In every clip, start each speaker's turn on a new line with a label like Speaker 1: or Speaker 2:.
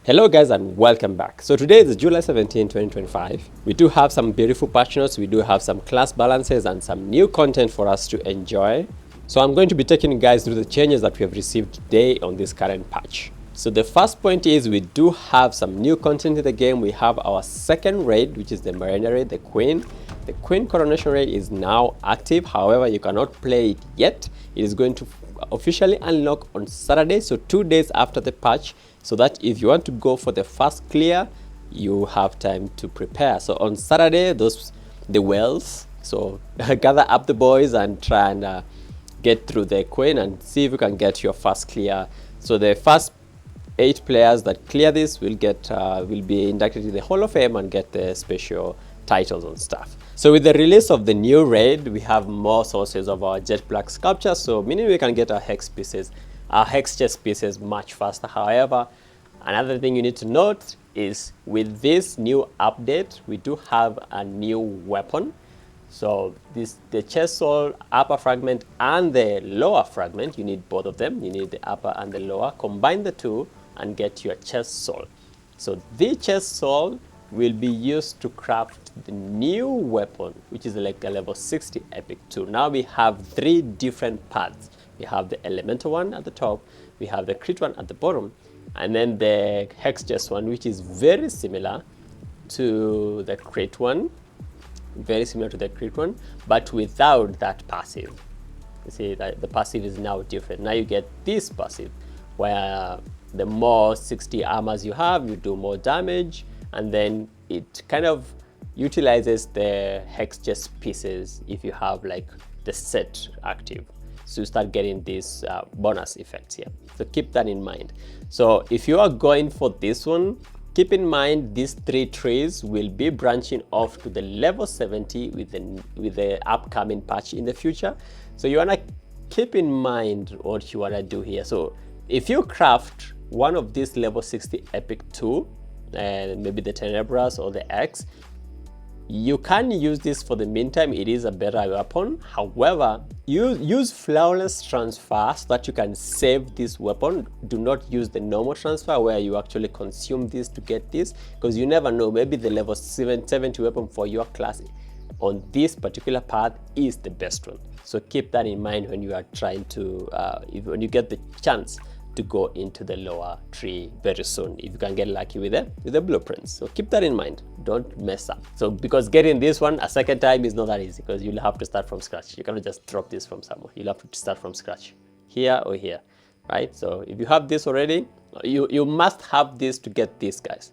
Speaker 1: Hello guys and welcome back. So today is July 17, 2025. We do have some beautiful patch notes, we do have some class balances and some new content for us to enjoy. So I'm going to be taking you guys through the changes that we have received today on this current patch. So the first point is we do have some new content in the game. We have our second raid, which is the Marina raid, the Queen. The Queen coronation raid is now active. However, you cannot play it yet. It is going to officially unlock on Saturday, so 2 days after the patch, so that if you want to go for the first clear, you have time to prepare. So on Saturday, the whales, so gather up the boys and try and get through the Queen and see if you can get your first clear. So the first 8 players that clear this will be inducted to the Hall of Fame and get the special titles and stuff. So with the release of the new raid, we have more sources of our jet black sculpture, so meaning we can get our hex chest pieces much faster. However, another thing you need to note is with this new update, we do have a new weapon. So the chest soul upper fragment and the lower fragment, you need both of them. You need the upper and the lower. Combine the two and get your chest soul. So the chest soul will be used to craft the new weapon, which is like a level 60 epic 2. Now we have 3 different paths. We have the elemental one at the top, we have the crit one at the bottom, and then the hex chest one, which is very similar to the crit one, but without that passive. You see that the passive is now different. Now you get this passive where the more 60 armors you have, you do more damage, and then it kind of utilizes the hex chest pieces if you have like the set active. So you start getting these bonus effects here. So keep that in mind. So if you are going for this one, keep in mind these 3 trees will be branching off to the level 70 with the upcoming patch in the future. So you wanna keep in mind what you wanna do here. So if you craft one of these level 60 epic 2, and maybe the Tenebras or the X, you can use this for the meantime. It is a better weapon. However, use flawless transfer so that you can save this weapon. Do not use the normal transfer where you actually consume this to get this, because you never know, maybe the level 70 weapon for your class on this particular path is the best one. So keep that in mind when you are trying to when you get the chance to go into the lower tree very soon, if you can get lucky with the blueprints. So keep that in mind, don't mess up. So because getting this one a second time is not that easy, because you'll have to start from scratch. You cannot just drop this from somewhere. You'll have to start from scratch, here or here, right? So if you have this already, you must have this to get this, guys.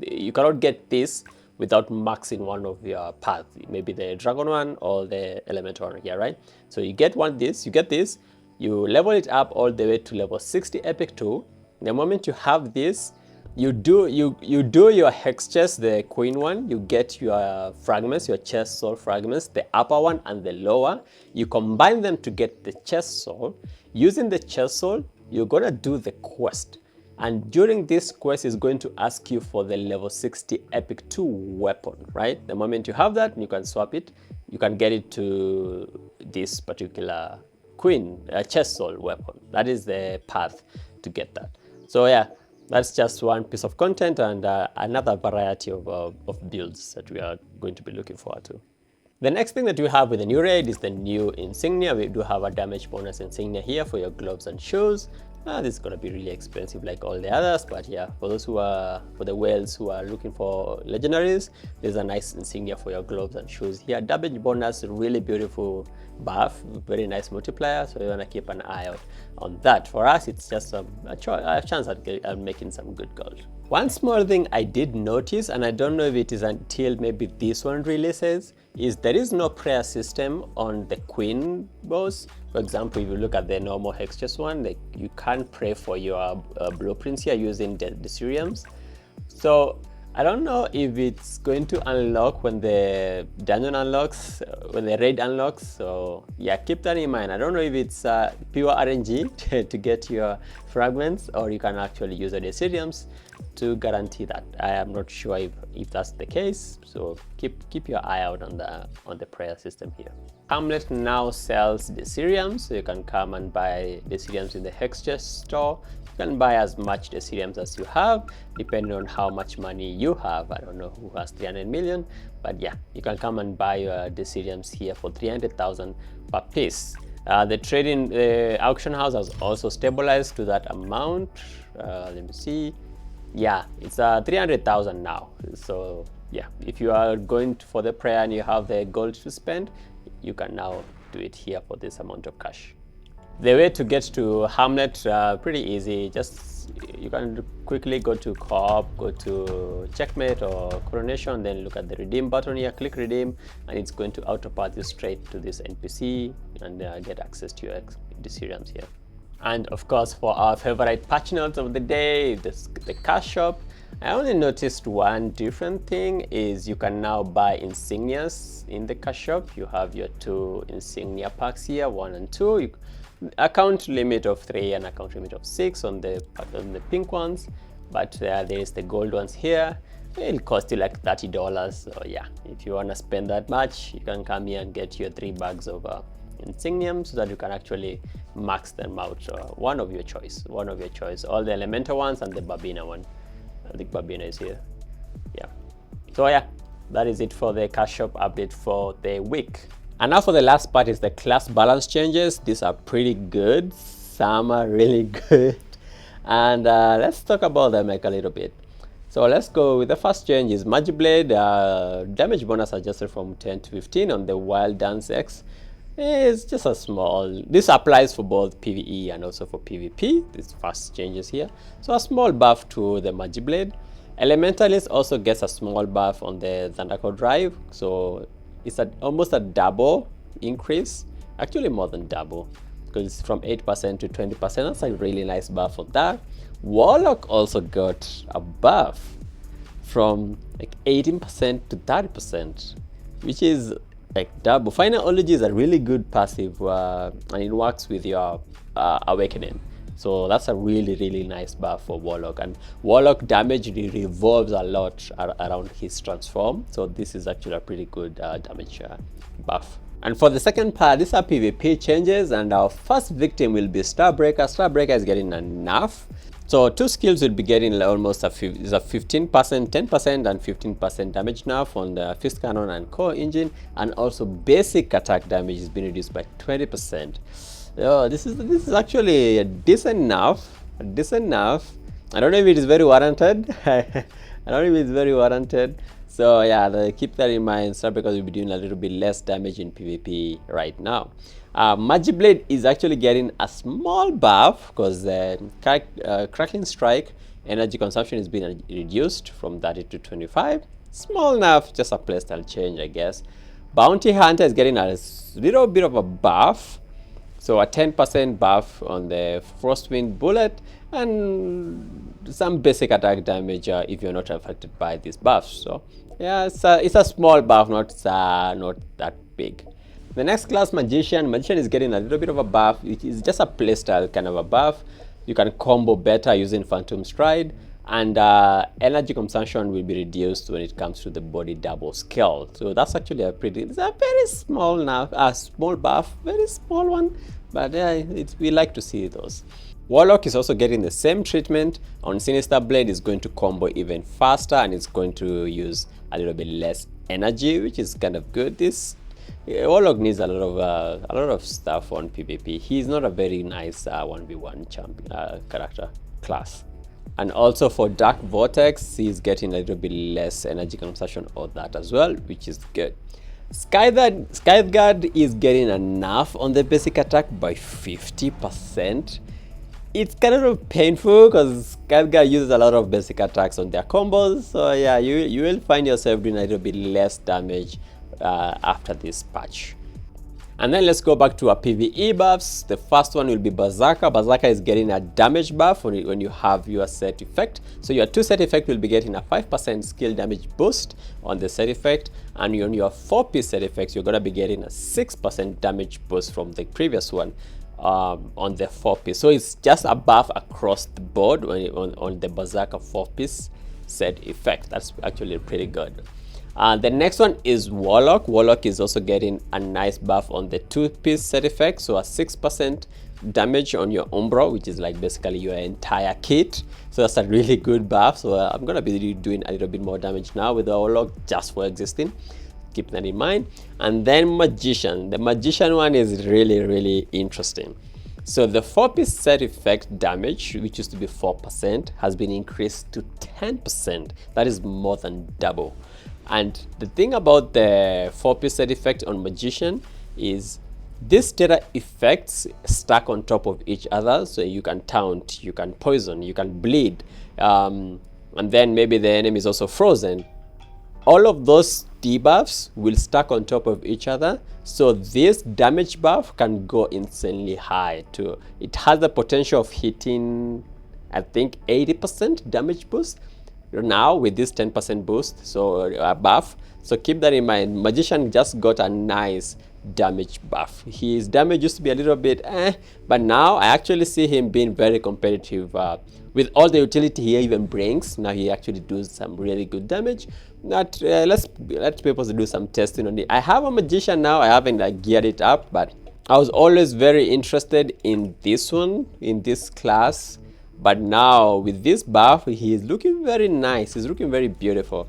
Speaker 1: You cannot get this without maxing one of your paths, maybe the dragon one or the elemental one here, right? So you get this, you level it up all the way to level 60 epic 2. The moment you have this, you do your hex chest, the queen one, you get your fragments, your chest soul fragments, the upper one and the lower. You combine them to get the chest soul. Using the chest soul, you're gonna do the quest. And during this quest is going to ask you for the level 60 epic 2 weapon, right? The moment you have that, you can swap it. You can get it to this particular queen chest soul weapon. That is the path to get that. So yeah, that's just one piece of content and another variety of builds that we are going to be looking forward to. The next thing that we have with the new raid is the new insignia. We do have a damage bonus insignia here for your gloves and shoes. This is going to be really expensive like all the others, but yeah, for the whales who are looking for legendaries, there's a nice insignia for your gloves and shoes here. Damage bonus, really beautiful buff, very nice multiplier, so you want to keep an eye out on that. For us, it's just a chance at making some good gold. One small thing I did notice, and I don't know if it is until maybe this one releases, is there is no prayer system on the queen boss. For example, if you look at the normal hex chest one, like you can't pray for your blueprints here using the Ceriums. So I don't know if it's going to unlock when the dungeon unlocks, when the raid unlocks. So yeah, keep that in mind. I don't know if it's pure RNG to get your fragments, or you can actually use the Ceriums to guarantee that. I am not sure if that's the case. So keep your eye out on the prayer system here. Hamlet now sells the Ceriums, so you can come and buy the Ceriums in the Hex Chest store. You can buy as much Ethereum as you have, depending on how much money you have. I don't know who has 300 million, but yeah, you can come and buy your Ethereum here for 300,000 per piece. The auction house has also stabilized to that amount. Let me see. Yeah, it's 300,000 now. So yeah, if you are going for the prayer and you have the gold to spend, you can now do it here for this amount of cash. The way to get to Hamlet, pretty easy. Just you can quickly go to Co-op, go to Checkmate or Coronation, then look at the redeem button here, click redeem, and it's going to auto path you straight to this NPC and get access to your Ethereum here. And of course, for our favorite patch notes of the day, the cash shop, I only noticed one different thing is you can now buy insignias in the cash shop. You have your 2 insignia packs here, 1 and 2. Account limit of 3 and account limit of 6 on the pink ones, but there is the gold ones here. It'll cost you like $30. So yeah, if you want to spend that much, you can come here and get your 3 bags of insignium so that you can actually max them out. One of your choice, all the elemental ones and the Babina one. I think Babina is here. Yeah, so yeah, that is it for the cash shop update for the week. And now for the last part is the class balance changes. These are pretty good, some are really good, and let's talk about them like a little bit. So let's go with the first change is Magiblade. Damage bonus adjusted from 10 to 15 on the Wild Dance X. It's just a small, this applies for both PvE and also for PvP. These first changes here. So a small buff to the Magiblade. Elementalist also gets a small buff on the Zandako Drive. So it's almost a double increase, actually more than double, because it's from 8% to 20%. That's a really nice buff for that. Warlock also got a buff from like 18% to 30%, which is like double. Final Ology is a really good passive and it works with your Awakening. So that's a really nice buff for Warlock, and Warlock damage revolves a lot around his transform. So this is actually a pretty good damage buff. And for the second part, these are PvP changes, and our first victim will be Starbreaker. Starbreaker is getting a nerf. So 2 skills will be getting almost a 15%, 10% and 15% damage nerf on the Fist Cannon and Core Engine, and also basic attack damage is being reduced by 20%. This is actually a decent nerf. I don't know if it is very warranted. So yeah, keep that in mind. Starbreaker will be doing a little bit less damage in PvP right now. Magiblade is actually getting a small buff because Crackling Strike energy consumption is being reduced from 30 to 25. Small enough, just a playstyle change, I guess. Bounty Hunter is getting a little bit of a buff. So a 10% buff on the Frostwind Bullet and some basic attack damage if you're not affected by these buffs. So yeah, it's a small buff, not that big. The next class, Magician is getting a little bit of a buff. It is just a playstyle kind of a buff. You can combo better using Phantom Stride, and energy consumption will be reduced when it comes to the body double skill. So that's actually it's a very small small buff, very small one, but we like to see those. Warlock is also getting the same treatment. On Sinister Blade is going to combo even faster, and it's going to use a little bit less energy, which is kind of good. Warlock needs a lot of stuff on PvP. He's not a very nice 1v1 champion character class. And also for Dark Vortex, he's getting a little bit less energy consumption of that as well, which is good. Skyguard is getting a nerf on the basic attack by 50%. It's kind of painful because Skyguard uses a lot of basic attacks on their combos. So yeah, you will find yourself doing a little bit less damage after this patch. And then let's go back to our PvE buffs. The first one will be Berserker. Berserker is getting a damage buff when you have your set effect. So your 2 set effect will be getting a 5% skill damage boost on the set effect, and on your 4-piece set effects, you're gonna be getting a 6% damage boost from the previous one on the 4-piece. So it's just a buff across the board on the Berserker 4-piece set effect. That's actually pretty good. The next one is Warlock. Warlock is also getting a nice buff on the 2-piece set effect, so a 6% damage on your Umbro, which is like basically your entire kit. So that's a really good buff. So I'm gonna be doing a little bit more damage now with the Warlock just for existing. Keep that in mind. And then Magician. The Magician one is really interesting. So the 4-piece set effect damage, which used to be 4%, has been increased to 10%. That is more than double. And the thing about the 4-piece set effect on Magician is these data effects stack on top of each other. So you can taunt, you can poison, you can bleed, and then maybe the enemy is also frozen. All of those debuffs will stack on top of each other, so this damage buff can go insanely high too. It has the potential of hitting, I think, 80% damage boost now with this 10% boost, so buff. So keep that in mind. Magician just got a nice damage buff. His damage used to be a little bit but now I actually see him being very competitive with all the utility he even brings. Now he actually does some really good damage. Let's people do some testing on it. I have a Magician now. I haven't like geared it up, but I was always very interested in this one, in this class. But now with this buff, he is looking very nice. He's looking very beautiful.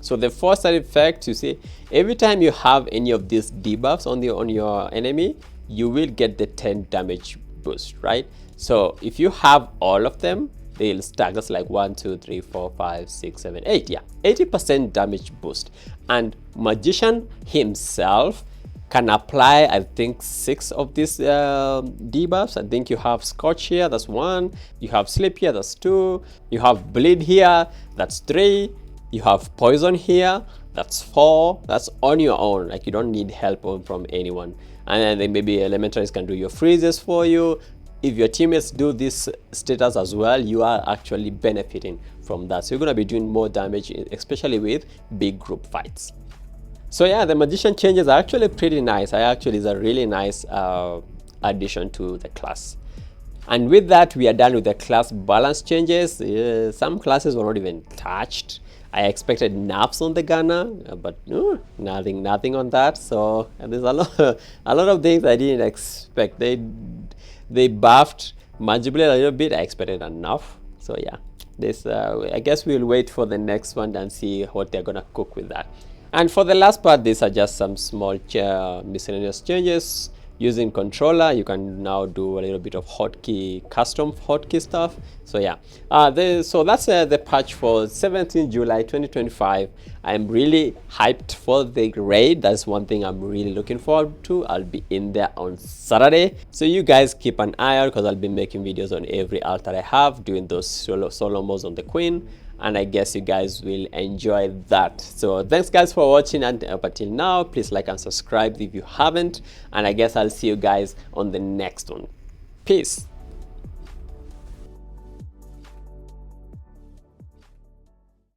Speaker 1: So the 4 side effect, you see, every time you have any of these debuffs on your enemy, you will get the 10 damage boost, right? So if you have all of them, they'll stack. That's like 1, 2, 3, 4, 5, 6, 7, 8. Yeah, 80% damage boost. And Magician himself can apply, I think, 6 of these debuffs. I think you have Scorch here, that's 1. You have Sleep here, that's 2. You have Bleed here, that's 3. You have Poison here, that's 4. That's on your own, like you don't need help from anyone. And then maybe Elementaries can do your freezes for you. If your teammates do this status as well, you are actually benefiting from that. So you're going to be doing more damage, especially with big group fights. So yeah, the Magician changes are actually pretty nice. It's a really nice addition to the class. And with that, we are done with the class balance changes. Some classes were not even touched. I expected nerfs on the gunner, but no, nothing on that. So there's a lot of things I didn't expect. They buffed Mandiblade a little bit. I expected enough. So yeah, this I guess we'll wait for the next one and see what they're gonna cook with that. And for the last part, these are just some small miscellaneous changes. Using controller, you can now do a little bit of custom hotkey stuff. So yeah, so that's the patch for 17 July 2025. I'm really hyped for the raid. That's one thing I'm really looking forward to. I'll be in there on Saturday, so you guys keep an eye out because I'll be making videos on every alt that I have, doing those solo modes on the Queen. And I guess you guys will enjoy that. So thanks guys for watching, and up until now, please like and subscribe if you haven't, and I guess I'll see you guys on the next one. Peace.